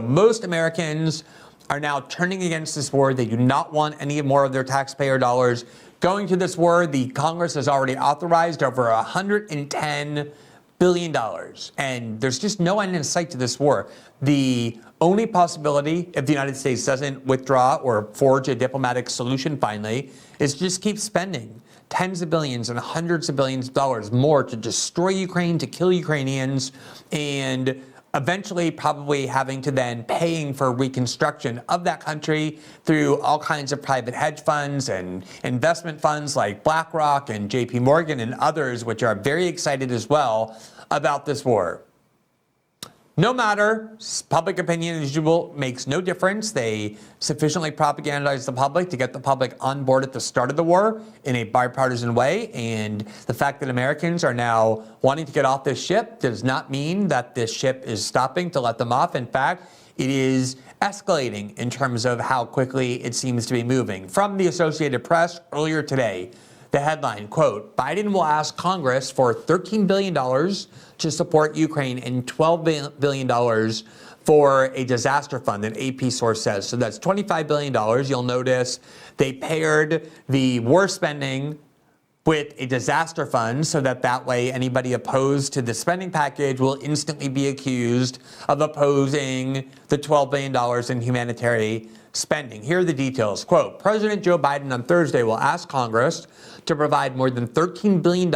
most Americans are now turning against this war. They do not want any more of their taxpayer dollars going to this war. The Congress has already authorized over $110 billion, and there's just no end in sight to this war. The only possibility, if the United States doesn't withdraw or forge a diplomatic solution finally, is just keep spending tens of billions and hundreds of billions of dollars more to destroy Ukraine, to kill Ukrainians, and eventually probably having to then paying for reconstruction of that country through all kinds of private hedge funds and investment funds like BlackRock and JP Morgan and others, which are very excited as well about this war. No matter, public opinion as usual makes no difference. They sufficiently propagandize the public to get the public on board at the start of the war in a bipartisan way. And the fact that Americans are now wanting to get off this ship does not mean that this ship is stopping to let them off. In fact, it is escalating in terms of how quickly it seems to be moving. From the Associated Press earlier today, the headline, quote, Biden will ask Congress for $13 billion to support Ukraine and $12 billion for a disaster fund, an AP source says. So that's $25 billion. You'll notice they paired the war spending with a disaster fund so that way anybody opposed to the spending package will instantly be accused of opposing the $12 billion in humanitarian spending. Here are the details. Quote, President Joe Biden on Thursday will ask Congress to provide more than $13 billion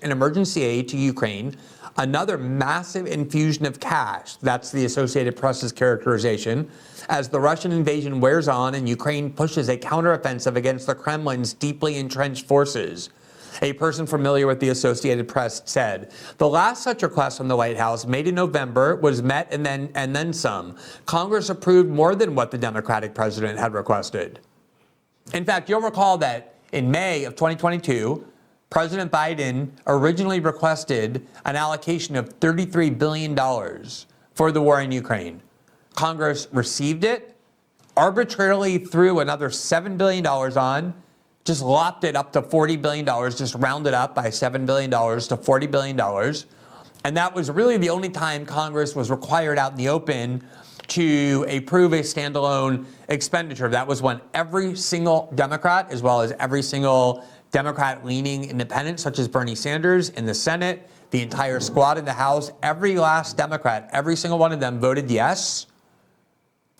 in emergency aid to Ukraine, another massive infusion of cash, that's the Associated Press's characterization, as the Russian invasion wears on and Ukraine pushes a counteroffensive against the Kremlin's deeply entrenched forces. A person familiar with the Associated Press said, the last such request from the White House, made in November, was met and then some. Congress approved more than what the Democratic president had requested. In fact, you'll recall that in May of 2022, President Biden originally requested an allocation of $33 billion for the war in Ukraine. Congress received it, arbitrarily threw another $7 billion on, just lopped it up to $40 billion, just rounded up by $7 billion to $40 billion. And that was really the only time Congress was required out in the open to approve a standalone expenditure. That was when every single Democrat, as well as every single Democrat-leaning independent, such as Bernie Sanders in the Senate, the entire squad in the House, every last Democrat, every single one of them voted yes.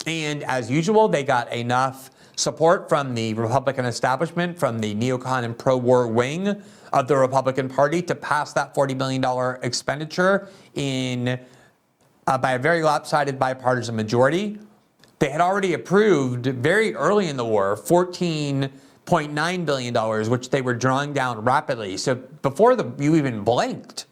And as usual, they got enough support from the Republican establishment, from the neocon and pro-war wing of the Republican Party to pass that $40 billion expenditure in by a very lopsided bipartisan majority. They had already approved very early in the war $14.9 billion, which they were drawing down rapidly. So before you even blinked,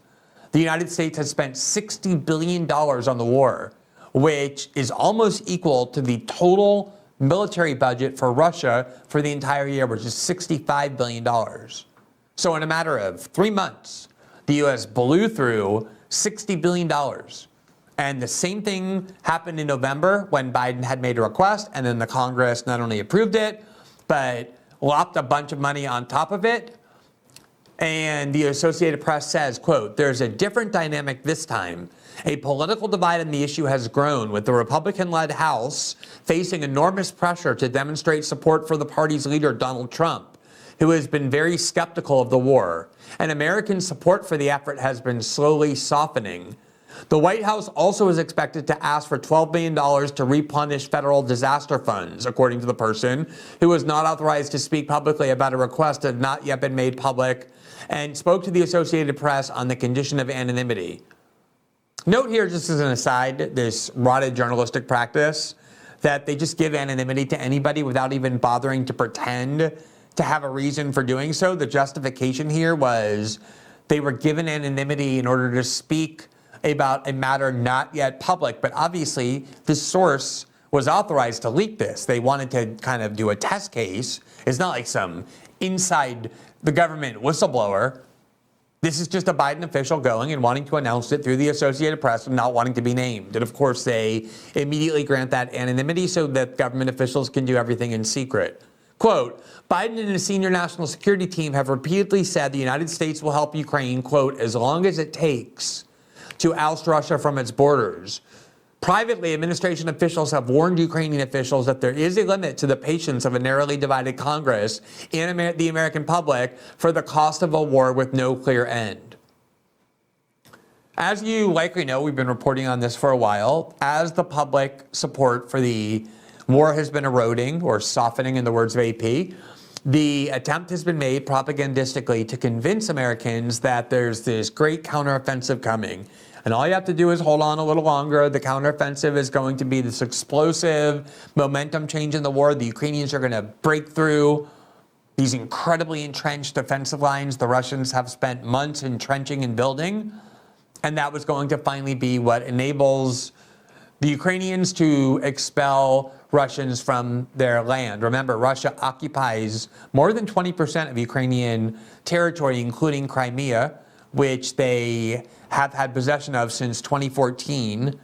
the United States has spent $60 billion on the war, which is almost equal to the total military budget for Russia for the entire year, which is $65 billion. So in a matter of 3 months, the U.S. blew through $60 billion. And the same thing happened in November when Biden had made a request, and then the Congress not only approved it, but lopped a bunch of money on top of it. And the Associated Press says, quote, there's a different dynamic this time. A political divide on the issue has grown, with the Republican-led House facing enormous pressure to demonstrate support for the party's leader, Donald Trump, who has been very skeptical of the war. And American support for the effort has been slowly softening. The White House also is expected to ask for $12 billion to replenish federal disaster funds, according to the person, who was not authorized to speak publicly about a request that had not yet been made public, and spoke to the Associated Press on the condition of anonymity. Note here, just as an aside, this rotted journalistic practice, that they just give anonymity to anybody without even bothering to pretend to have a reason for doing so. The justification here was they were given anonymity in order to speak about a matter not yet public, but obviously this source was authorized to leak this. They wanted to kind of do a test case. It's not like some inside the government whistleblower. This is just a Biden official going and wanting to announce it through the Associated Press and not wanting to be named. And of course, they immediately grant that anonymity so that government officials can do everything in secret. Quote, Biden and his senior national security team have repeatedly said the United States will help Ukraine, quote, as long as it takes to oust Russia from its borders. Privately, administration officials have warned Ukrainian officials that there is a limit to the patience of a narrowly divided Congress and the American public for the cost of a war with no clear end. As you likely know, we've been reporting on this for a while. As the public support for the war has been eroding or softening, in the words of AP, the attempt has been made propagandistically to convince Americans that there's this great counteroffensive coming. And all you have to do is hold on a little longer. The counteroffensive is going to be this explosive momentum change in the war. The Ukrainians are going to break through these incredibly entrenched defensive lines the Russians have spent months entrenching and building. And that was going to finally be what enables the Ukrainians to expel Russians from their land. Remember, Russia occupies more than 20% of Ukrainian territory, including Crimea, which they have had possession of since 2014.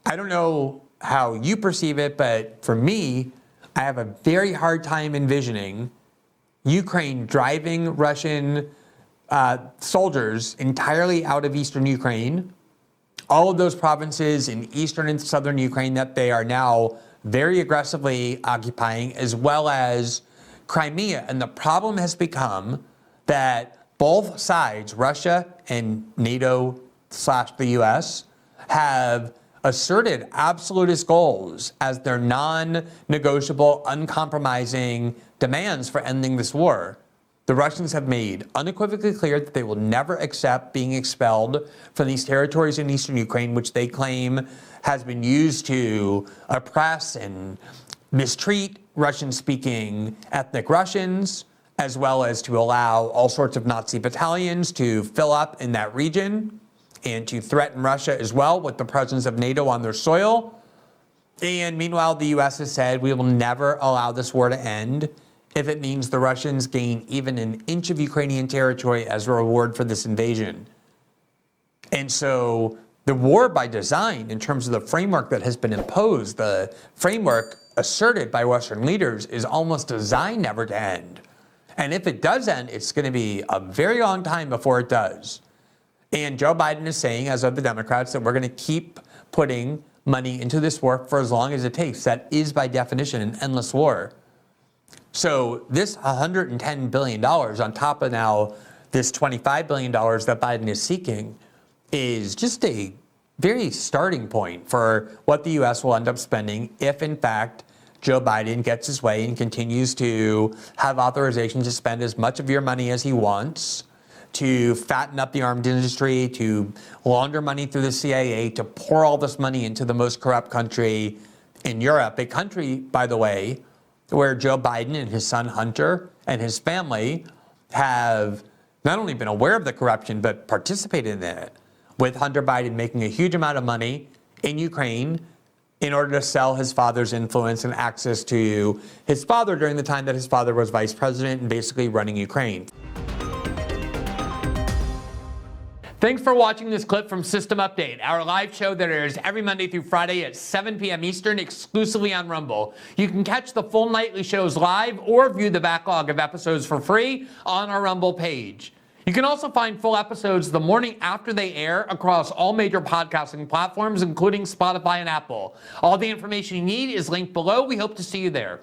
I don't know how you perceive it, but for me, I have a very hard time envisioning Ukraine driving Russian soldiers entirely out of eastern Ukraine. All of those provinces in eastern and southern Ukraine that they are now very aggressively occupying, as well as Crimea. And the problem has become that both sides, Russia and NATO/the US, have asserted absolutist goals as their non-negotiable, uncompromising demands for ending this war. The Russians have made unequivocally clear that they will never accept being expelled from these territories in eastern Ukraine, which they claim has been used to oppress and mistreat Russian-speaking ethnic Russians, as well as to allow all sorts of Nazi battalions to fill up in that region and to threaten Russia as well with the presence of NATO on their soil. And meanwhile, the US has said we will never allow this war to end if it means the Russians gain even an inch of Ukrainian territory as a reward for this invasion. And so the war by design, in terms of the framework that has been imposed, the framework asserted by Western leaders, is almost designed never to end. And if it does end, it's going to be a very long time before it does. And Joe Biden is saying, as of the Democrats, that we're going to keep putting money into this war for as long as it takes. That is, by definition, an endless war. So this $110 billion on top of now this $25 billion that Biden is seeking is just a very starting point for what the U.S. will end up spending if, in fact, Joe Biden gets his way and continues to have authorization to spend as much of your money as he wants, to fatten up the arms industry, to launder money through the CIA, to pour all this money into the most corrupt country in Europe, a country, by the way, where Joe Biden and his son Hunter and his family have not only been aware of the corruption, but participated in it, with Hunter Biden making a huge amount of money in Ukraine in order to sell his father's influence and access to his father during the time that his father was vice president and basically running Ukraine. Thanks for watching this clip from System Update, our live show that airs every Monday through Friday at 7 p.m. Eastern, exclusively on Rumble. You can catch the full nightly shows live or view the backlog of episodes for free on our Rumble page. You can also find full episodes the morning after they air across all major podcasting platforms, including Spotify and Apple. All the information you need is linked below. We hope to see you there.